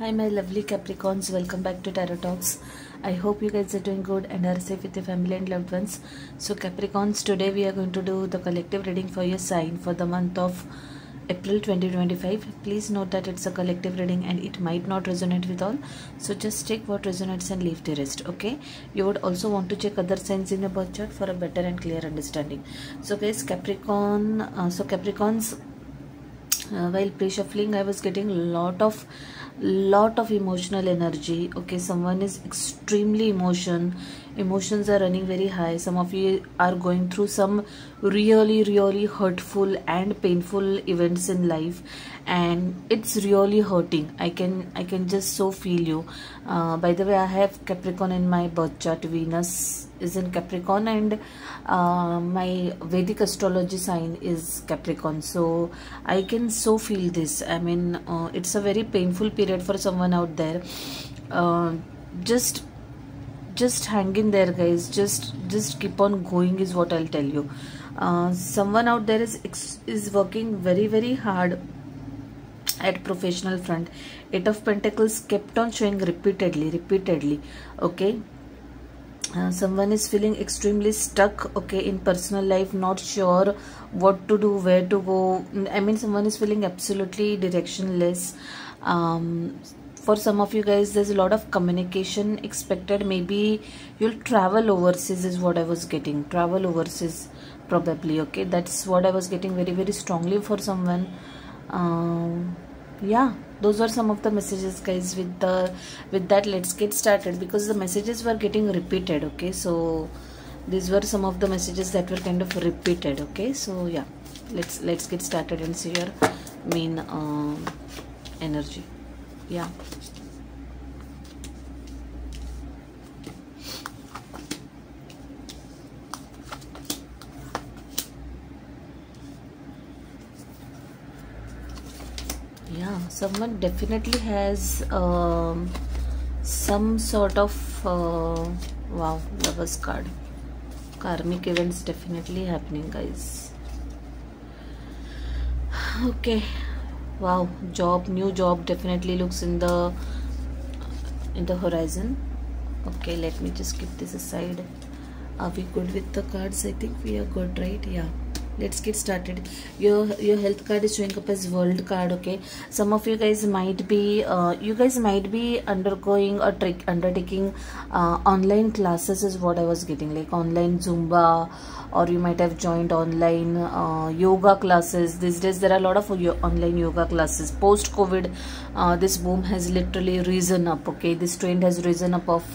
Hi my lovely Capricorns, welcome back to Tarot Talks. I hope you guys are doing good and are safe with your family and loved ones. So Capricorns, today we are going to do the collective reading for your sign for the month of April 2025. Please note that it's a collective reading and it might not resonate with all. So just check what resonates and leave the rest, okay? You would also want to check other signs in your birth chart for a better and clear understanding. So guys, Capricorns, while pre-shuffling I was getting lot of emotional energy. Okay, someone is extremely emotions are running very high. Some of you are going through some really hurtful and painful events in life, and it's really hurting. I can just so feel you. By the way, I have Capricorn in my birth chart. Venus is in Capricorn and my Vedic astrology sign is Capricorn, so I can so feel this. I mean, it's a very painful period for someone out there. Just hang in there, guys. Just keep on going is what I'll tell you. Someone out there is working very hard at professional front. Eight of Pentacles kept on showing repeatedly. Okay, someone is feeling extremely stuck, okay, in personal life, not sure what to do, where to go. I mean, someone is feeling absolutely directionless. For some of you guys, there's a lot of communication expected. Maybe you'll travel overseas is what I was getting. Travel overseas probably, okay? That's what I was getting very strongly for someone. Yeah, those are some of the messages, guys. With that, let's get started, because the messages were getting repeated. Okay, so these were some of the messages that were kind of repeated. Okay, so yeah, let's get started and see your main energy. Yeah. Yeah, someone definitely has some sort of wow, Lovers card. Karmic events definitely happening, guys. Okay, wow, new job definitely looks in the horizon. Okay, let me just keep this aside. Are we good with the cards? I think we are good, right? Yeah, let's get started. Your health card is showing up as World card. Okay, some of you guys might be undergoing or undertaking online classes is what I was getting, like online Zumba, or you might have joined online yoga classes. These days there are a lot of online yoga classes. Post COVID, this boom has literally risen up. Okay, this trend has risen up of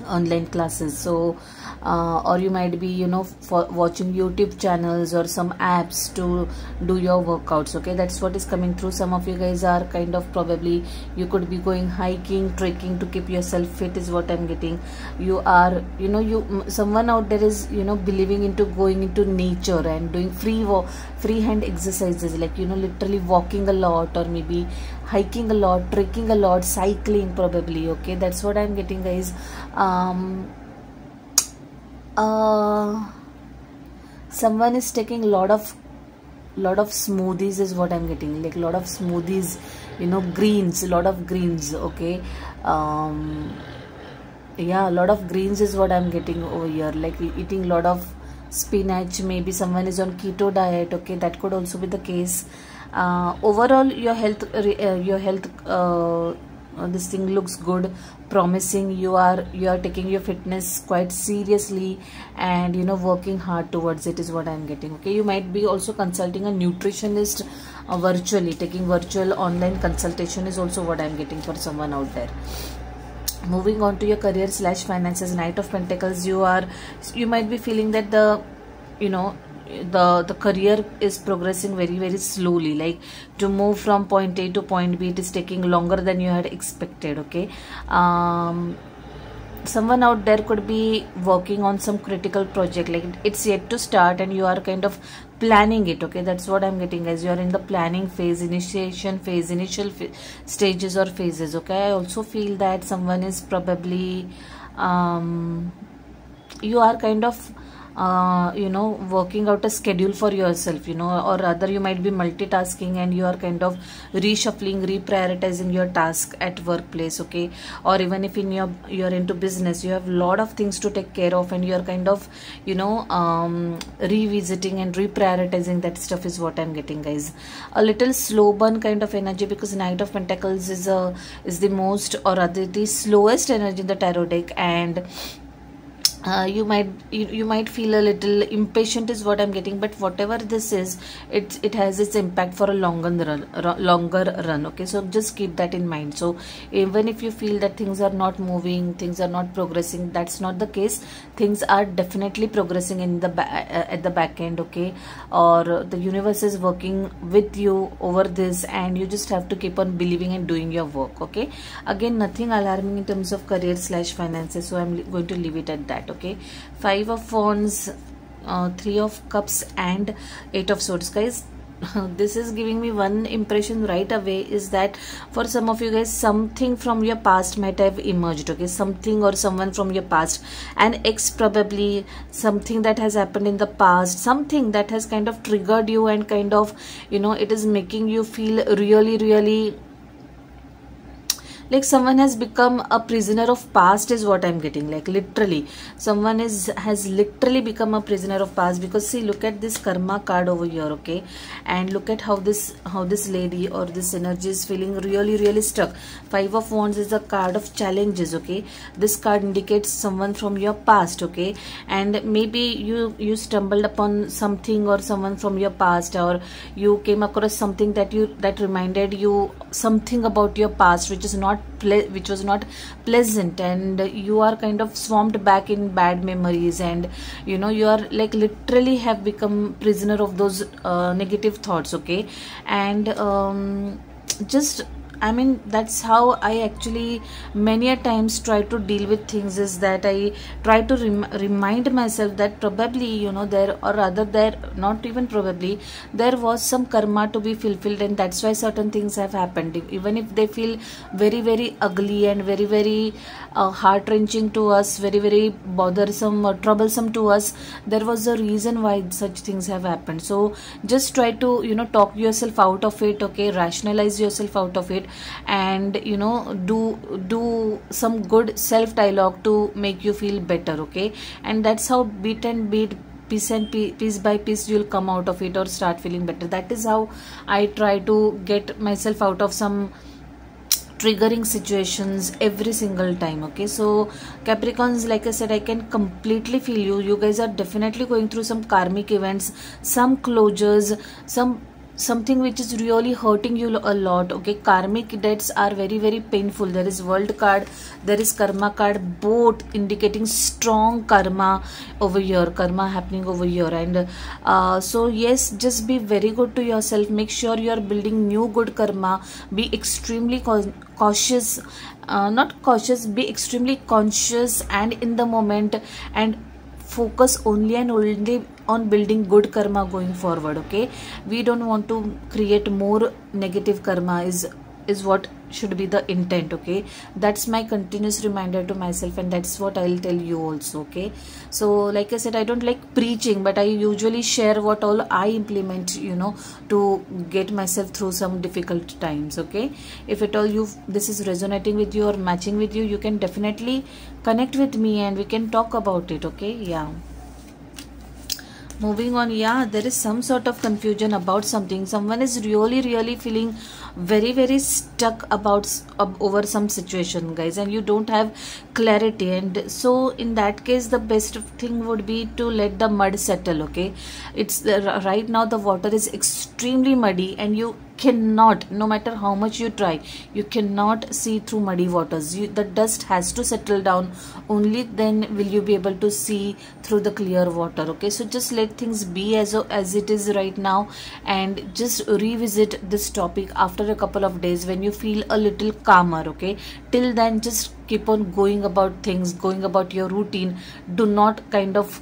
online classes. So or you might be, you know, for watching YouTube channels or some apps to do your workouts. Okay, that's what is coming through. Some of you guys are kind of, probably you could be going hiking, trekking to keep yourself fit is what I'm getting. You are, you know, someone out there is, you know, believing into going into nature and doing free hand exercises, like, you know, literally walking a lot, or maybe hiking a lot, trekking a lot, cycling probably. Okay, that's what I'm getting, guys. Someone is taking lot of smoothies is what I'm getting, like lot of smoothies, you know, greens, a lot of greens. Okay, yeah, a lot of greens is what I'm getting over here, like eating a lot of spinach. Maybe someone is on keto diet. Okay, that could also be the case. Overall, your health this thing looks good, promising. You are taking your fitness quite seriously and, you know, working hard towards it is what I'm getting. Okay, you might be also consulting a nutritionist virtually. Taking virtual online consultation is also what I'm getting for someone out there. Moving on to your career / finances, Knight of Pentacles. You might be feeling that the career is progressing very slowly, like to move from point A to point B, it is taking longer than you had expected. Okay, someone out there could be working on some critical project, like it's yet to start and you are kind of planning it. Okay, that's what I'm getting, as you are in the planning phase, initiation phase, initial stages or phases. Okay, I also feel that someone is probably you are kind of working out a schedule for yourself, or rather you might be multitasking and you are kind of reshuffling, reprioritizing your task at workplace, okay? Or even if you're into business, you have a lot of things to take care of, and you're kind of revisiting and reprioritizing that stuff is what I'm getting, guys. A little slow burn kind of energy, because Knight of Pentacles is the most, or rather the slowest energy in the tarot deck, and you might feel a little impatient is what I'm getting. But whatever this is, it has its impact for a longer run, okay? So just keep that in mind. So even if you feel that things are not moving, things are not progressing, that's not the case. Things are definitely progressing in the at the back end, okay? Or the universe is working with you over this, and you just have to keep on believing and doing your work, okay? Again, nothing alarming in terms of career / finances, so I'm going to leave it at that, okay? 5 of Wands, 3 of Cups, and 8 of Swords, guys. This is giving me one impression right away, is that for some of you guys, something from your past might have emerged, okay? Something or someone from your past, an ex probably, something that has happened in the past, something that has kind of triggered you, and kind of, it is making you feel really, really like someone has become a prisoner of past is what I'm getting. Like literally someone has literally become a prisoner of past, because see, look at this karma card over here, okay? And look at how this lady or this energy is feeling really, really stuck. 5 of Wands is a card of challenges, okay? This card indicates someone from your past, okay? And maybe you stumbled upon something or someone from your past, or you came across something that reminded you something about your past which was not pleasant, and you are kind of swamped back in bad memories, and you are like literally have become prisoner of those negative thoughts, okay? And that's how I actually many a times try to deal with things, is that I try to remind myself that probably not even probably, there was some karma to be fulfilled, and that's why certain things have happened, even if they feel very, very ugly and very, very heart-wrenching to us, very, very bothersome or troublesome to us. There was a reason why such things have happened. So just try to talk yourself out of it, okay? Rationalize yourself out of it, and do some good self dialogue to make you feel better, okay? And that's how bit and bit, piece by piece, you'll come out of it or start feeling better. That is how I try to get myself out of some triggering situations every single time, okay? So Capricorns, like I said, I can completely feel you guys are definitely going through some karmic events, some closures, something which is really hurting you a lot, okay? Karmic debts are very, very painful. There is World card, there is Karma card, both indicating strong karma over here, karma happening over here. And so yes, just be very good to yourself. Make sure you are building new good karma. Be extremely cautious, not cautious, be extremely conscious and in the moment, and focus only and only on building good karma going forward, okay? We don't want to create more negative karma is what should be the intent, okay? That's my continuous reminder to myself, and that's what I'll tell you also, okay? So like I said, I don't like preaching, but I usually share what all I implement, to get myself through some difficult times, okay? If at all this is resonating with you or matching with you, you can definitely connect with me and we can talk about it, okay? Yeah. Moving on, yeah, there is some sort of confusion about something. Someone is really, really feeling very, very stuck over some situation, guys, and you don't have clarity. And so in that case, the best thing would be to let the mud settle, okay? It's right now the water is extremely muddy, and you cannot, no matter how much you try, you cannot see through muddy waters. The dust has to settle down, only then will you be able to see through the clear water, okay? So just let things be as it is right now, and just revisit this topic after a couple of days when you feel a little calmer, okay? Till then, just keep on going about things, going about your routine. Do not kind of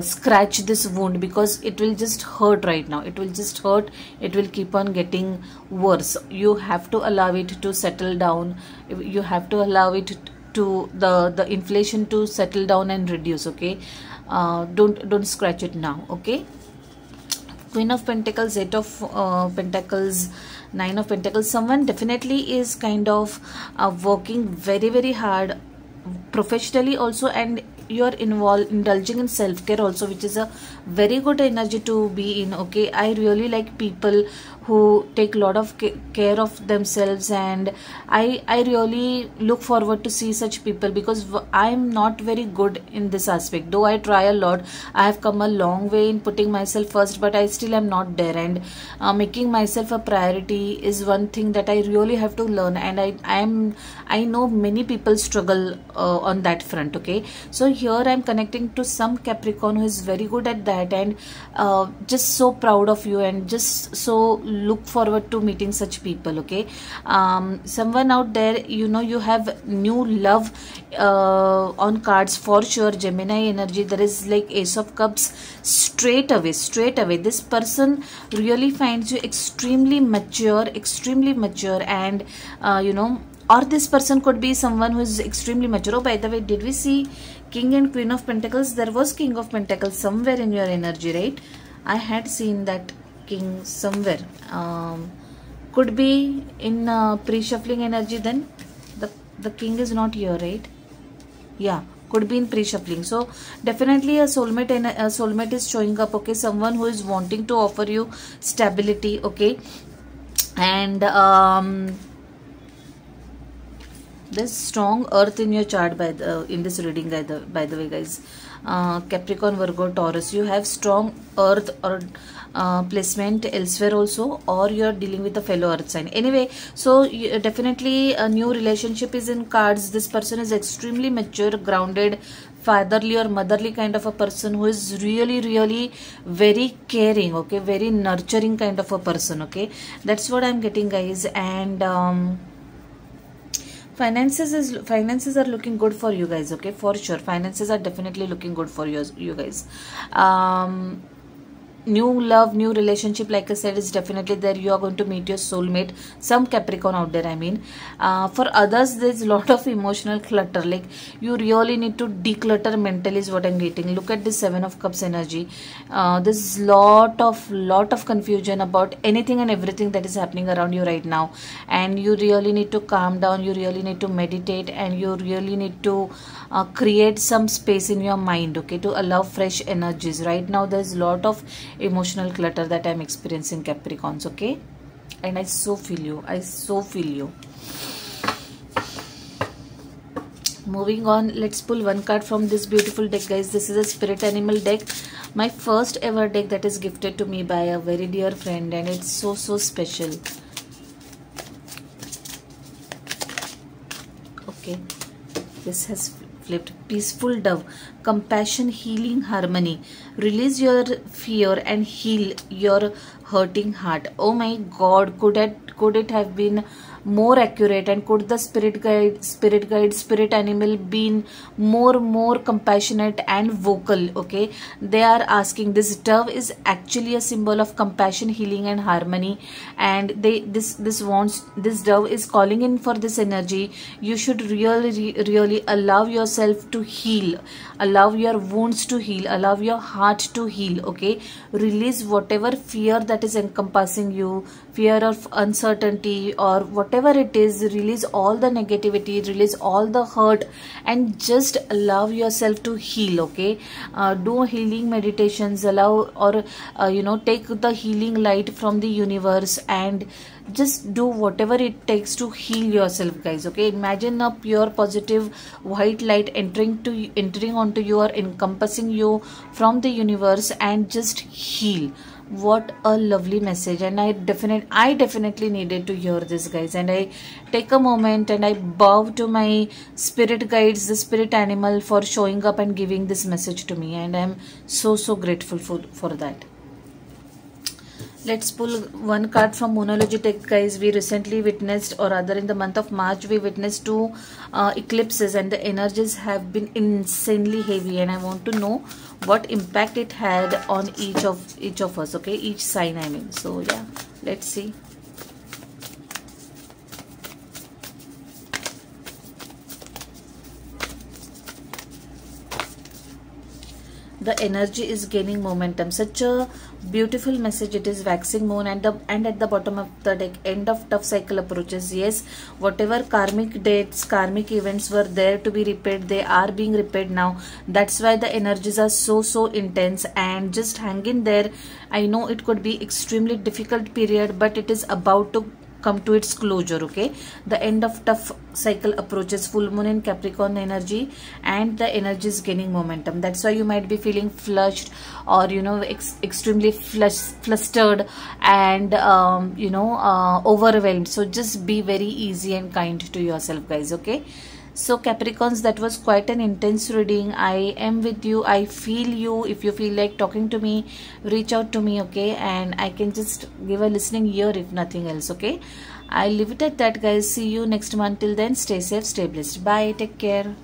scratch this wound, because it will just hurt right now. It will just hurt. It will keep on getting worse. You have to allow it to settle down. You have to allow it to the inflation to settle down and reduce, okay? don't scratch it now. Okay. Queen of Pentacles, Eight of Pentacles, Nine of Pentacles. Someone definitely is kind of working very, very hard professionally also, and you're indulging in self-care also, which is a very good energy to be in. Okay, I really like people who take a lot of care of themselves, and I really look forward to see such people, because I'm not very good in this aspect. Though I try a lot, I have come a long way in putting myself first, but I still am not there, and making myself a priority is one thing that I really have to learn, and I know many people struggle on that front. Okay, so here I'm connecting to some Capricorn who is very good at that, and just so proud of you, and just so look forward to meeting such people. Okay, someone out there, you know, you have new love on cards for sure. Gemini energy, there is like Ace of Cups. Straight away this person really finds you extremely mature, and you know, or this person could be someone who is extremely mature. Oh, by the way, did we see King and Queen of Pentacles? There was King of Pentacles somewhere in your energy, right? I had seen that King somewhere. Could be in pre-shuffling energy. Then the King is not here, right? Yeah, could be in pre-shuffling. So definitely a soulmate is showing up. Okay, someone who is wanting to offer you stability. Okay, and there's strong earth in your chart in this reading, by the way, guys. Capricorn, Virgo, Taurus, you have strong earth or placement elsewhere also, or you're dealing with a fellow earth sign. Anyway, so definitely a new relationship is in cards. This person is extremely mature, grounded, fatherly or motherly kind of a person, who is really very caring. Okay, very nurturing kind of a person. Okay, that's what I'm getting, guys. And finances are looking good for you guys. Okay, for sure, finances are definitely looking good for you guys. New love, new relationship, like I said, is definitely there. You are going to meet your soulmate, some Capricorn out there, I mean. For others, there's a lot of emotional clutter, like you really need to declutter mentally is what I'm getting. Look at this Seven of Cups energy. There's lot of confusion about anything and everything that is happening around you right now, and you really need to calm down, you really need to meditate, and you really need to create some space in your mind, okay, to allow fresh energies. Right now there's a lot of emotional clutter that I'm experiencing, Capricorns. Okay, and I so feel you. Moving on, let's pull one card from this beautiful deck, guys. This is a spirit animal deck, my first ever deck that is gifted to me by a very dear friend, and it's so special. Okay, this has flipped. Peaceful Dove, compassion, healing, harmony. Release your fear and heal your hurting heart. Oh my God, could it have been more accurate, and could the spirit animal been more compassionate and vocal? Okay, they are asking. This dove is actually a symbol of compassion, healing, and harmony, and this dove is calling in for this energy. You should really allow yourself to heal, allow your wounds to heal, allow your heart to heal. Okay, release whatever fear that is encompassing you, fear of uncertainty or whatever it is. Release all the negativity, release all the hurt, and just allow yourself to heal. Okay, do healing meditations, allow, or take the healing light from the universe, and just do whatever it takes to heal yourself, guys. Okay, imagine a pure positive white light entering onto you or encompassing you from the universe, and just heal. What a lovely message, and I definitely needed to hear this, guys. And I take a moment and I bow to my spirit guides, the spirit animal, for showing up and giving this message to me, and I'm so grateful for that. Let's pull one card from Moonology deck, guys. We recently witnessed, or rather in the month of March, we witnessed 2 eclipses, and the energies have been insanely heavy, and I want to know what impact it had on each of us. Okay, each sign, I mean. So yeah, let's see. the energy is gaining momentum. Such a beautiful message it is. Waxing moon, and at the bottom of the deck, end of tough cycle approaches. Yes, whatever karmic dates, karmic events were there to be repaired, they are being repaired now. That's why the energies are so intense, and just hang in there. I know it could be extremely difficult period, but it is about to come to its closure. Okay, the end of tough cycle approaches. Full moon in Capricorn energy, and the energy is gaining momentum. That's why you might be feeling flushed, or extremely flustered, and overwhelmed. So just be very easy and kind to yourself, guys. Okay, so Capricorns, that was quite an intense reading. I am with you, I feel you. If you feel like talking to me, reach out to me, okay, and I can just give a listening ear if nothing else. Okay, I'll leave it at that, guys. See you next month. Till then, stay safe, stay blessed. Bye, take care.